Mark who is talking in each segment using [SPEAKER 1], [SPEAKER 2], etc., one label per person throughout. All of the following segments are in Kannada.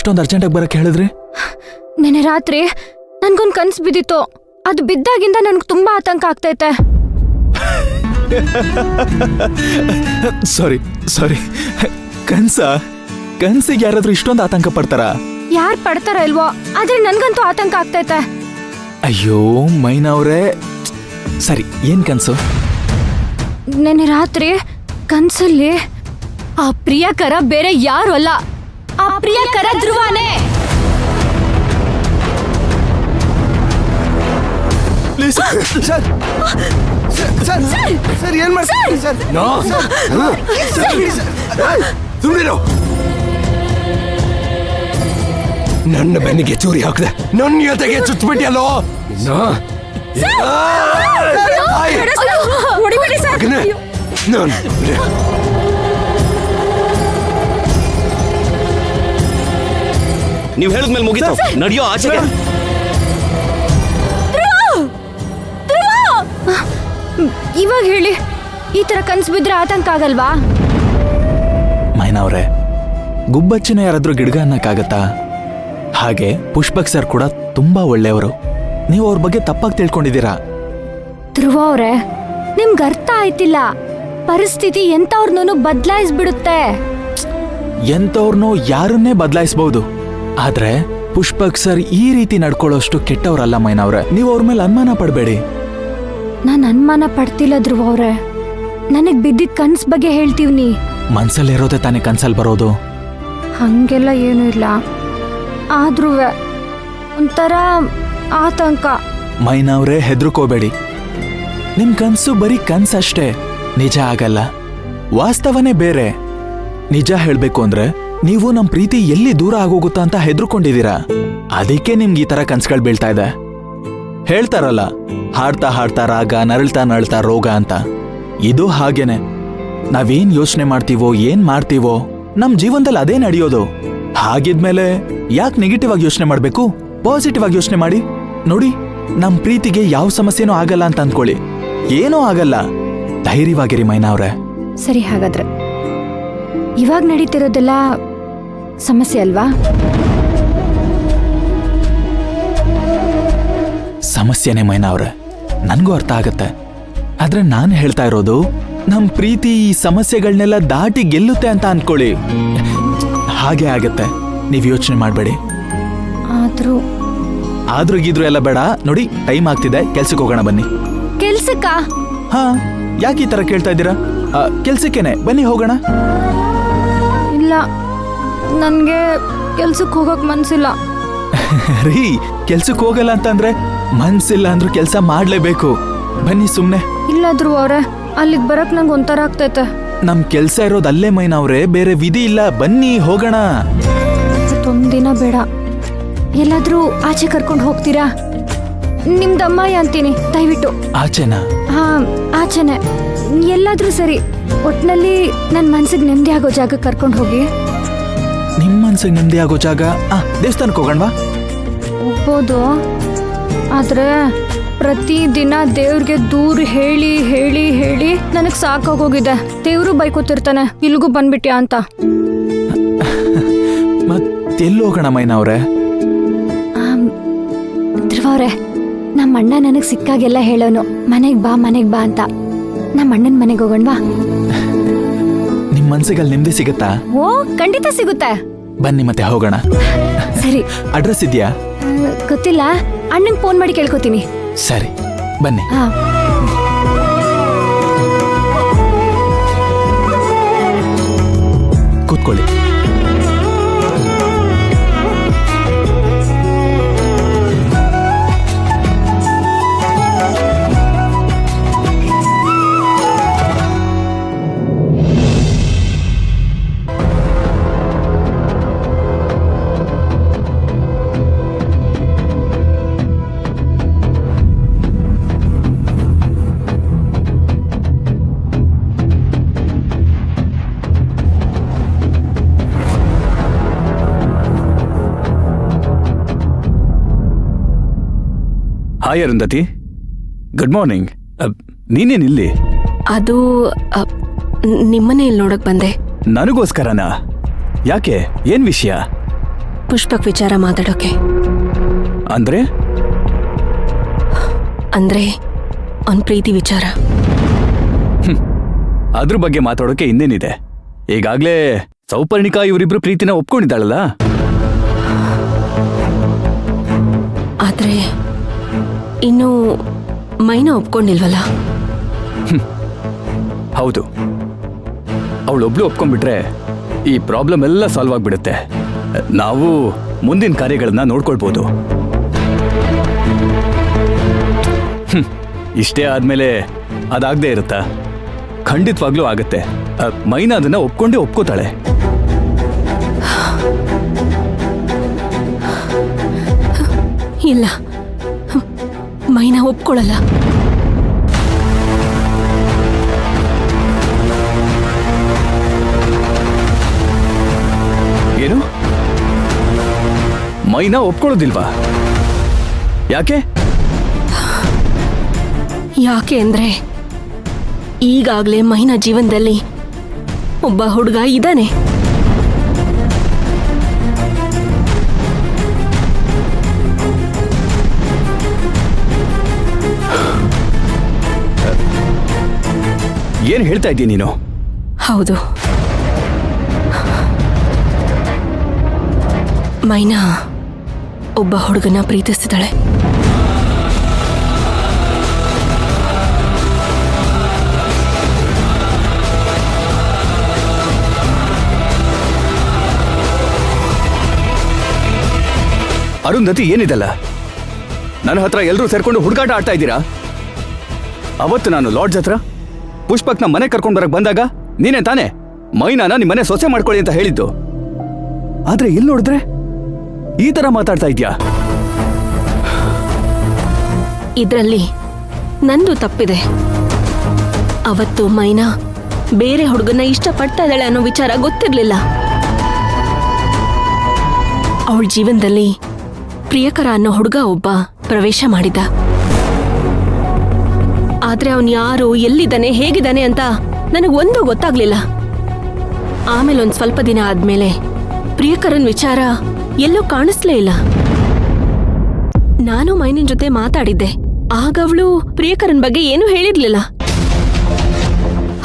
[SPEAKER 1] ಅಷ್ಟೊಂದು ಅರ್ಜೆಂಟಾಗಿ ಬರಕ್ಕೆ ಹೇಳಿದ್ರಿ?
[SPEAKER 2] ನೆನ್ನೆ ರಾತ್ರಿ ನನ್ಗೊಂದು ಕನ್ಸು ಬಿದ್ದಿತ್ತು. ಅದು ಬಿದ್ದಾಗಿಂದ ನನ್ಗೆ ತುಂಬಾ ಆತಂಕ ಆಗ್ತೈತೆ.
[SPEAKER 1] ಸಾರಿ ಕನ್ಸಿಗೆ ಯಾರಾದ್ರೂ ಇಷ್ಟೊಂದು ಆತಂಕ ಪಡ್ತಾರಾ?
[SPEAKER 2] ಯಾರು ಪಡ್ತಾರ ಇಲ್ವೋ, ಆದ್ರೆ ನನ್ಗಂತೂ ಆತಂಕ ಆಗ್ತೈತೆ.
[SPEAKER 1] ಅಯ್ಯೋ ಮೈನಾ ಅವ್ರೆ, ಸರಿ ಏನ್ ಕನ್ಸು?
[SPEAKER 2] ನೆನ್ನೆ ರಾತ್ರಿ ಕನ್ಸಲ್ಲಿ ಆ ಪ್ರಿಯಕರ ಬೇರೆ ಯಾರು ಅಲ್ಲ, ಆ ಪ್ರಿಯಕರ ಧ್ರುವನೇ.
[SPEAKER 3] ಸರ್ ಏನ್ ಮಾಡ್ತೀರಿ ಸರ್? ಸುಮ್ಮನೆ ನನ್ನ ಬೆನ್ನಿಗೆ ಚೂರಿ ಹಾಕಿದೆ, ನನ್ನ ಜೊತೆಗೆ ಚುಚ್ಚಿಬಿಟ್ಟಿಯಲ್ಲೋ.
[SPEAKER 4] ನೀವು ಹೇಳಿದ್ಮೇಲೆ ಮುಗಿತು, ನಡೆಯೋ ಆಚೆಗೆ.
[SPEAKER 2] ಇವಾಗ ಹೇಳಿ, ಈ ತರ ಕನ್ಸು ಬಿದ್ರೆ ಆತಂಕ ಆಗಲ್ವಾ?
[SPEAKER 1] ಮೈನಾ ಅವ್ರೆ, ಗುಬ್ಬಚ್ಚಿನ ಯಾರಾದ್ರೂ ಗಿಡ್ಗ ಅನ್ನಕ್ಕಾಗತ್ತಾ? ಹಾಗೆ ಪುಷ್ಪಕ್ ಸರ್ ಕೂಡ ತುಂಬಾ ಒಳ್ಳೆಯವರು. ನೀವು ಅವ್ರ ಬಗ್ಗೆ ತಪ್ಪಾಗಿ ತಿಳ್ಕೊಂಡಿದ್ದೀರಾ.
[SPEAKER 2] ಧ್ರುವ ಅವ್ರೆ, ನಿಮ್ಗೆ ಅರ್ಥ ಆಯ್ತಿಲ್ಲ. ಪರಿಸ್ಥಿತಿ ಎಂತವ್ರನ್ನೂ ಬದಲಾಯಿಸ್ಬಿಡುತ್ತೆ.
[SPEAKER 1] ಎಂತವ್ರನ್ನೋ ಯಾರನ್ನೇ ಬದಲಾಯಿಸಬಹುದು, ಆದ್ರೆ ಪುಷ್ಪಕ್ ಸರ್ ಈ ರೀತಿ ನಡ್ಕೊಳ್ಳೋಷ್ಟು ಕೆಟ್ಟವ್ರಲ್ಲ ಮೈನಾ ಅವ್ರೆ. ನೀವು ಅವ್ರ ಮೇಲೆ ಅನುಮಾನ ಪಡಬೇಡಿ.
[SPEAKER 2] ನಾನು ಅನುಮಾನ ಪಡ್ತಿಲ್ಲ ಧ್ರುವ ಅವ್ರೆ, ನನಗ್ ಬಿದ್ದಿದ್ ಕನ್ಸ್ ಬಗ್ಗೆ ಹೇಳ್ತೀವ್ನಿ.
[SPEAKER 1] ಮನ್ಸಲ್ಲಿರೋದೆ ತಾನೇ ಕನ್ಸಲ್ ಬರೋದು.
[SPEAKER 2] ಹಂಗೆಲ್ಲ ಏನೂ ಇಲ್ಲ, ಆದ್ರೂ ಒಂಥರ ಆತಂಕ.
[SPEAKER 1] ಮೈನಾ ಅವ್ರೆ, ಹೆದರ್ಕೋಬೇಡಿ. ನಿಮ್ ಕನ್ಸು ಬರೀ ಕನ್ಸಷ್ಟೇ, ನಿಜ ಆಗಲ್ಲ. ವಾಸ್ತವನೇ ಬೇರೆ. ನಿಜ ಹೇಳ್ಬೇಕು ಅಂದ್ರೆ ನೀವು ನಮ್ ಪ್ರೀತಿ ಎಲ್ಲಿ ದೂರ ಆಗೋಗುತ್ತಾ ಅಂತ ಹೆದರ್ಕೊಂಡಿದ್ದೀರಾ. ಅದಕ್ಕೆ ನಿಮ್ಗೆ ಈ ತರ ಕನ್ಸುಗಳು ಬೀಳ್ತಾ ಇದೆ. ಹೇಳ್ತಾರಲ್ಲ, ಹಾಡ್ತಾ ಹಾಡ್ತಾ ರಾಗ, ನರಳ್ತಾ ನರಳ್ತಾ ರೋಗ ಅಂತ. ಇದು ಹಾಗೇನೆ. ನಾವೇನ್ ಯೋಚನೆ ಮಾಡ್ತೀವೋ, ಏನ್ ಮಾಡ್ತೀವೋ, ನಮ್ ಜೀವನದಲ್ಲಿ ಅದೇ ನಡೆಯೋದು. ಹಾಗಿದ್ಮೇಲೆ ಯಾಕೆ ನೆಗೆಟಿವ್ ಆಗಿ ಯೋಚನೆ ಮಾಡ್ಬೇಕು? ಪಾಸಿಟಿವ್ ಆಗಿ ಯೋಚನೆ ಮಾಡಿ ನೋಡಿ. ನಮ್ ಪ್ರೀತಿಗೆ ಯಾವ ಸಮಸ್ಯೆನೂ ಆಗಲ್ಲ ಅಂತ ಅಂದ್ಕೊಳ್ಳಿ. ಏನೂ ಆಗಲ್ಲ. ಧೈರ್ಯವಾಗಿರಿ ಮೈನಾ ಅವ್ರೆ.
[SPEAKER 2] ಸರಿ, ಹಾಗಾದ್ರೆ ಇವಾಗ ನಡೀತಿರೋದೆಲ್ಲ ಸಮಸ್ಯೆ ಅಲ್ವಾ?
[SPEAKER 1] ಸಮಸ್ಯೆನೇ ಮೈನಾ ಅವ್ರೆ, ನನ್ಗೂ ಅರ್ಥ ಆಗತ್ತೆ. ಆದ್ರೆ ನಾನು ಹೇಳ್ತಾ ಇರೋದು, ನಮ್ ಪ್ರೀತಿ ಈ ಸಮಸ್ಯೆಗಳನ್ನೆಲ್ಲ ದಾಟಿ ಗೆಲ್ಲುತ್ತೆ ಅಂತ ಅನ್ಕೊಳ್ಳಿ. ಹಾಗೆ ಆಗತ್ತೆ, ನೀವ್ ಯೋಚನೆ ಮಾಡ್ಬೇಡಿ. ಆದ್ರೂ ಗೀದ್ರು ಎಲ್ಲ ಬೇಡ. ನೋಡಿ, ಟೈಮ್ ಆಗ್ತಿದೆ, ಕೆಲ್ಸಕ್ಕೆ ಹೋಗೋಣ ಬನ್ನಿ.
[SPEAKER 2] ಕೆಲ್ಸಕ್ಕ?
[SPEAKER 1] ಹಾ, ಯಾಕೆ ಈ ತರ ಕೇಳ್ತಾ ಇದ್ದೀರಾ? ಕೆಲ್ಸಕ್ಕೇನೆ ಬನ್ನಿ, ಹೋಗೋಣ.
[SPEAKER 2] ಇಲ್ಲ, ನನ್ಗೆ ಕೆಲ್ಸಕ್ಕೆ ಹೋಗಕ್ ಮನ್ಸಿಲ್ಲ.
[SPEAKER 1] ರೀ, ಕೆಲ್ಸಕ್ಕೆ ಹೋಗಲ್ಲ ಅಂತಂದ್ರೆ ಮನ್ಸಿಲ್ಲ ಅಂದ್ರೂ ಕೆಲ್ಸ ಮಾಡ್ಲೇಬೇಕು. ಬನ್ನಿ ಸುಮ್ನೆ.
[SPEAKER 2] ಇಲ್ಲ ಧ್ರುವ ಅವ್ರೆ, ಅಲ್ಲಿಗೆ ಬರಕ್ ನಂಗೆ ಒಂಥರ ಆಗ್ತೈತೆ.
[SPEAKER 1] ನಮ್ ಕೆಲ್ಸ ಇರೋದು ಅಲ್ಲೇ ಮೈನಾ ಅವ್ರೆ, ಬೇರೆ ವಿಧಿ ಇಲ್ಲ. ಬನ್ನಿ ಹೋಗೋಣ.
[SPEAKER 2] ಒಂದಿನ ಬೇಡ, ಎಲ್ಲಾದ್ರೂ ಆಚೆ ಕರ್ಕೊಂಡು ಹೋಗ್ತೀರಾ? ನಿಮ್ದಮ್ಮಯ್ಯ ಅಂತೀನಿ, ದಯವಿಟ್ಟು.
[SPEAKER 1] ಆಚೆನಾ?
[SPEAKER 2] ಹಾ, ಆಚೆನೆ. ಎಲ್ಲಾದ್ರೂ ಸರಿ, ಒಟ್ನಲ್ಲಿ ನನ್ ಮನ್ಸಿಗೆ ನೆಮ್ಮದಿ ಆಗೋ ಜಾಗ ಕರ್ಕೊಂಡು ಹೋಗಿ.
[SPEAKER 1] ನಿಮ್ ಮನ್ಸಿಗೆ ನೆಮ್ಮದಿ ಆಗೋ ಜಾಗ? ದೇವಸ್ಥಾನಕ್ಕೆ ಹೋಗೋಣವಾ?
[SPEAKER 2] ಹೋಗ್ಬೋದು, ಆದ್ರೆ ಪ್ರತಿದಿನ ದೇವ್ರಿಗೆ ದೂರ ಹೇಳಿ ಹೇಳಿ ಹೇಳಿ ನನಗ್ ಸಾಕಾಗೋಗಿದೆ. ದೇವ್ರು ಬೈಕೋತಿರ್ತಾನೆ, ಇಲ್ಗೂ ಬಂದ್ಬಿಟ್ಯಾ ಅಂತ.
[SPEAKER 1] ಮತ್ತೆಲ್ಲಿ ಹೋಗೋಣ ಮೈನಾ ಅವ್ರೆ?
[SPEAKER 2] ಧ್ರುವ ಅವ್ರೆ, ನಮ್ಮ ಅಣ್ಣ ನನಗ್ ಸಿಕ್ಕಾಗೆಲ್ಲ ಹೇಳೋನು, ಮನೆಗ್ ಬಾ ಅಂತ. ನಮ್ಮ ಅಣ್ಣನ ಮನೆಗೆ ಹೋಗೋಣವಾ?
[SPEAKER 1] ನಿಮ್ ಮನ್ಸಿಗೆ ಅಲ್ಲಿ ನೆಮ್ಮದಿ ಸಿಗುತ್ತಾ?
[SPEAKER 2] ಓ, ಖಂಡಿತ ಸಿಗುತ್ತೆ.
[SPEAKER 1] ಬನ್ನಿ ಮತ್ತೆ ಹೋಗೋಣ.
[SPEAKER 2] ಸರಿ,
[SPEAKER 1] ಅಡ್ರೆಸ್ ಇದೆಯಾ?
[SPEAKER 2] ಗೊತ್ತಿಲ್ಲ, ಅಣ್ಣಂಗೆ ಫೋನ್ ಮಾಡಿ ಕೇಳ್ಕೊತೀನಿ.
[SPEAKER 1] ಸರಿ, ಬನ್ನಿ.
[SPEAKER 2] ಹಾ,
[SPEAKER 1] ಕೂತ್ಕೊಳ್ಳಿ.
[SPEAKER 5] Hi Arundhati, good morning. ನೀನೇನಿಲ್ಲಿ?
[SPEAKER 6] ಅದು ನಿಮ್ಮನೆ ಇಲ್ಲಿ ನೋಡಕ್ ಬಂದೆ.
[SPEAKER 5] ನನಗೋಸ್ಕರನಾ? ಯಾಕೆ, ಏನ್ ವಿಷಯ?
[SPEAKER 6] ಪುಷ್ಪಕ್ ವಿಚಾರ ಮಾತಾಡೋಕೆ.
[SPEAKER 5] ಅಂದ್ರೆ
[SPEAKER 6] ಅಂದ್ರೆ ಅವ್ನ್ ಪ್ರೀತಿ ವಿಚಾರ.
[SPEAKER 5] ಅದ್ರ ಬಗ್ಗೆ ಮಾತಾಡೋಕೆ ಇನ್ನೇನಿದೆ? ಈಗಾಗ್ಲೇ ಸೌಪರ್ಣಿಕಾ ಇವರಿಬ್ರು ಪ್ರೀತಿನ ಒಪ್ಕೊಂಡಿದ್ದಾಳಲ್ಲ.
[SPEAKER 6] ಆದ್ರೆ ಇನ್ನು ಮೈನಾ ಒಪ್ಕೊಂಡಿಲ್ವಲ್ಲ.
[SPEAKER 5] ಹೌದು, ಅವಳೊಬ್ಳು ಒಪ್ಕೊಂಡ್ಬಿಟ್ರೆ ಈ ಪ್ರಾಬ್ಲಮ್ ಎಲ್ಲ ಸಾಲ್ವ್ ಆಗ್ಬಿಡುತ್ತೆ. ನಾವು ಮುಂದಿನ ಕಾರ್ಯಗಳನ್ನ ನೋಡ್ಕೊಳ್ಬೋದು. ಇಷ್ಟೇ ಆದ್ಮೇಲೆ ಅದಾಗದೇ ಇರುತ್ತಾ? ಖಂಡಿತವಾಗ್ಲೂ ಆಗತ್ತೆ. ಮೈನಾ ಅದನ್ನ ಒಪ್ಕೊಂಡೇ ಒಪ್ಕೋತಾಳೆ.
[SPEAKER 6] ಇಲ್ಲ, ಮೈನಾ ಒಪ್ಕೊಳ್ಳಲ್ಲ.
[SPEAKER 5] ಏನು? ಮೈನಾ ಒಪ್ಕೊಳ್ಳೋದಿಲ್ವಾ? ಯಾಕೆ?
[SPEAKER 6] ಯಾಕೆ ಅಂದ್ರೆ ಈಗಾಗ್ಲೇ ಮೈನಾ ಜೀವನದಲ್ಲಿ ಒಬ್ಬ ಹುಡುಗ ಇದ್ದಾನೆ.
[SPEAKER 5] ಏನ್ ಹೇಳ್ತಾ ಇದ್ದೀಯ ನೀನು?
[SPEAKER 6] ಹೌದು, ಮೈನಾ ಒಬ್ಬ ಹುಡುಗನ ಪ್ರೀತಿಸ್ತಿದ್ದಾಳೆ.
[SPEAKER 5] ಅರುಂಧತಿ, ಏನಿದಲ್ಲ? ನನ್ನ ಹತ್ರ ಎಲ್ಲರೂ ಸೇರ್ಕೊಂಡು ಹುಡುಗಾಟ ಆಡ್ತಾ ಇದ್ದೀರಾ? ಅವತ್ತು ನಾನು ಲಾಡ್ಜ್ ಹತ್ರ ಪುಷ್ಪಕ್ನ ಮನೆ ಕರ್ಕೊಂಡು ಬರಕ್ ಬಂದಾಗ ನೀನೇ ತಾನೇ ಮೈನಾನ ನಿಮ್ಮನೆ ಸೊಸೆ ಮಾಡ್ಕೊಳ್ಳಿ ಅಂತ ಹೇಳಿದ್ದು. ಆದ್ರೆ ಇಲ್ಲಿ ನೋಡಿದ್ರೆ ಈ ತರ ಮಾತಾಡ್ತಾ ಇದ್ಯಾ?
[SPEAKER 6] ಇದ್ರಲ್ಲಿ ನಂದು ತಪ್ಪಿದೆ. ಅವತ್ತು ಮೈನಾ ಬೇರೆ ಹುಡುಗನ ಇಷ್ಟಪಡ್ತಾ ಇದ್ದಾಳೆ ಅನ್ನೋ ವಿಚಾರ ಗೊತ್ತಿರ್ಲಿಲ್ಲ. ಅವಳ ಜೀವನದಲ್ಲಿ ಪ್ರಿಯಕರ ಅನ್ನೋ ಹುಡುಗ ಒಬ್ಬ ಪ್ರವೇಶ ಮಾಡಿದ. ಆದ್ರೆ ಅವನ್ ಯಾರು, ಎಲ್ಲಿದ್ದಾನೆ, ಹೇಗಿದ್ದಾನೆ ಅಂತ ನನಗೊಂದು ಗೊತ್ತಾಗ್ಲಿಲ್ಲ. ಆಮೇಲೆ ಒಂದ್ ಸ್ವಲ್ಪ ದಿನ ಆದ್ಮೇಲೆ ಪ್ರಿಯಕರನ್ ವಿಚಾರ ಎಲ್ಲೂ ಕಾಣಿಸ್ಲೇ ಇಲ್ಲ. ನಾನು ಮೈನಿನ್ ಜೊತೆ ಮಾತಾಡಿದ್ದೆ. ಆಗ ಅವಳು ಪ್ರಿಯಕರನ್ ಬಗ್ಗೆ ಏನೂ ಹೇಳಿರ್ಲಿಲ್ಲ.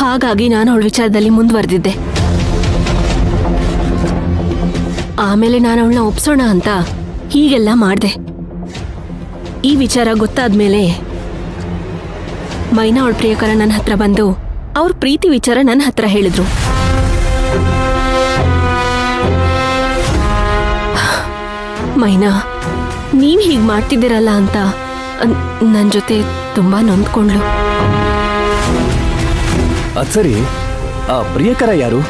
[SPEAKER 6] ಹಾಗಾಗಿ ನಾನು ಅವಳ ವಿಚಾರದಲ್ಲಿ ಮುಂದುವರೆದಿದ್ದೆ. ಆಮೇಲೆ ನಾನು ಅವಳನ್ನ ಒಪ್ಸೋಣ ಅಂತ ಹೀಗೆಲ್ಲ ಮಾಡ್ದೆ. ಈ ವಿಚಾರ ಗೊತ್ತಾದ್ಮೇಲೆ ಮೈನಾ ಅವಳ ಪ್ರಿಯಕರ ನನ್ನ ಹತ್ರ ಬಂದು ಅವ್ರ ಪ್ರೀತಿ ವಿಚಾರ ನನ್ನ ಹತ್ರ ಹೇಳಿದ್ರು. ಮೈನಾ, ನೀವ್ ಹೀಗ್ ಮಾಡ್ತಿದ್ದೀರಲ್ಲ ಅಂತ ನನ್ ಜೊತೆ ತುಂಬಾ ನೊಂದ್ಕೊಂಡ್ಲು.
[SPEAKER 5] ಅದ್ ಸರಿ, ಆ ಪ್ರಿಯಕರ ಯಾರು?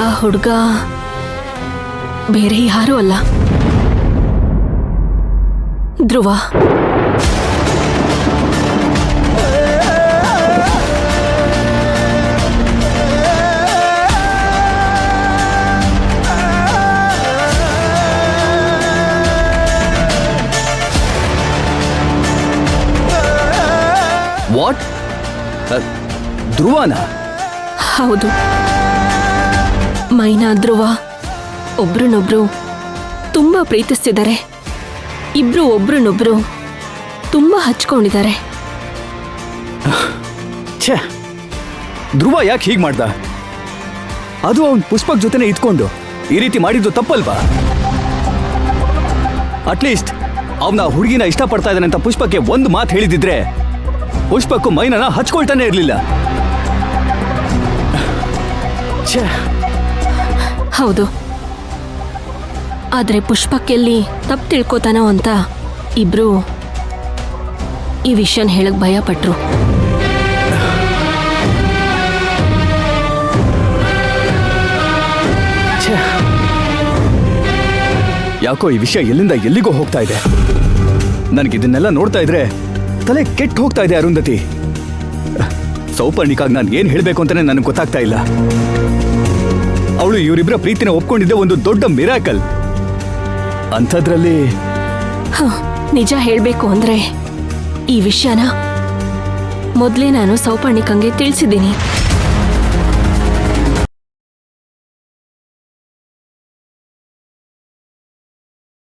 [SPEAKER 6] ಆ ಹುಡುಗ ಬೇರೆ ಯಾರೂ ಅಲ್ಲ, ಧ್ರುವ.
[SPEAKER 5] ವಾಟ್? ಧ್ರುವನ?
[SPEAKER 6] ಹೌದು, ಮೈನಾ ಧ್ರುವ ಒಬ್ರನ್ನೊಬ್ರು ತುಂಬಾ ಪ್ರೀತಿಸ್ತಿದ್ದಾರೆ. ಇಬ್ರು ಒಬ್ರನ್ನೊಬ್ರು ತುಂಬಾ ಹಚ್ಕೊಂಡಿದ್ದಾರೆ.
[SPEAKER 5] ಛೇ, ಧ್ರುವ ಯಾಕೆ ಹೀಗೆ ಮಾಡ್ದ? ಅದು ಅವನ್ ಪುಷ್ಪಕ್ ಜೊತೆನೆ ಇದ್ಕೊಂಡು ಈ ರೀತಿ ಮಾಡಿದ್ದು ತಪ್ಪಲ್ವಾ? ಅಟ್ಲೀಸ್ಟ್ ಅವನ ಹುಡುಗಿನ ಇಷ್ಟಪಡ್ತಾ ಇದ್ದಾನೆ ಅಂತ ಪುಷ್ಪಕ್ಕೆ ಒಂದು ಮಾತು ಹೇಳಿದಿದ್ರೆ ಪುಷ್ಪಕ್ಕೂ ಮೈನನ ಹಚ್ಕೊಳ್ತಾನೆ ಇರಲಿಲ್ಲ. ಛೇ.
[SPEAKER 6] ಹೌದು, ಆದ್ರೆ ಪುಷ್ಪಕ್ಕೆಲ್ಲಿ ತಪ್ಪು ತಿಳ್ಕೊತಾನೋ ಅಂತ ಇಬ್ರು ಈ ವಿಷಯನ ಹೇಳಕ್ ಭಯ ಪಟ್ರು.
[SPEAKER 5] ಯಾಕೋ ಈ ವಿಷಯ ಎಲ್ಲಿಂದ ಎಲ್ಲಿಗೋ ಹೋಗ್ತಾ ಇದೆ. ನನಗಿದನ್ನೆಲ್ಲ ನೋಡ್ತಾ ಇದ್ರೆ ತಲೆ ಕೆಟ್ಟು ಹೋಗ್ತಾ ಇದೆ. ಅರುಂಧತಿ, ಸೌಪರ್ಣಿಕಾಗ್ ನಾನು ಏನ್ ಹೇಳ್ಬೇಕು ಅಂತಾನೆ ನನಗೆ ಗೊತ್ತಾಗ್ತಾ ಇಲ್ಲ. ಅವಳು ಇವರಿಬ್ಬರ ಪ್ರೀತಿನ ಒಪ್ಕೊಂಡಿದ್ದೆ ಒಂದು ದೊಡ್ಡ ಮಿರಾಕಲ್. ಅಂಥದ್ರಲ್ಲಿ
[SPEAKER 6] ನಿಜ ಹೇಳ್ಬೇಕು ಅಂದ್ರೆ ಈ ವಿಷಯನ ಮೊದ್ಲೇ ನಾನು ಸೌಪರ್ಣಿಕಂಗೆ ತಿಳಿಸಿದ್ದೀನಿ.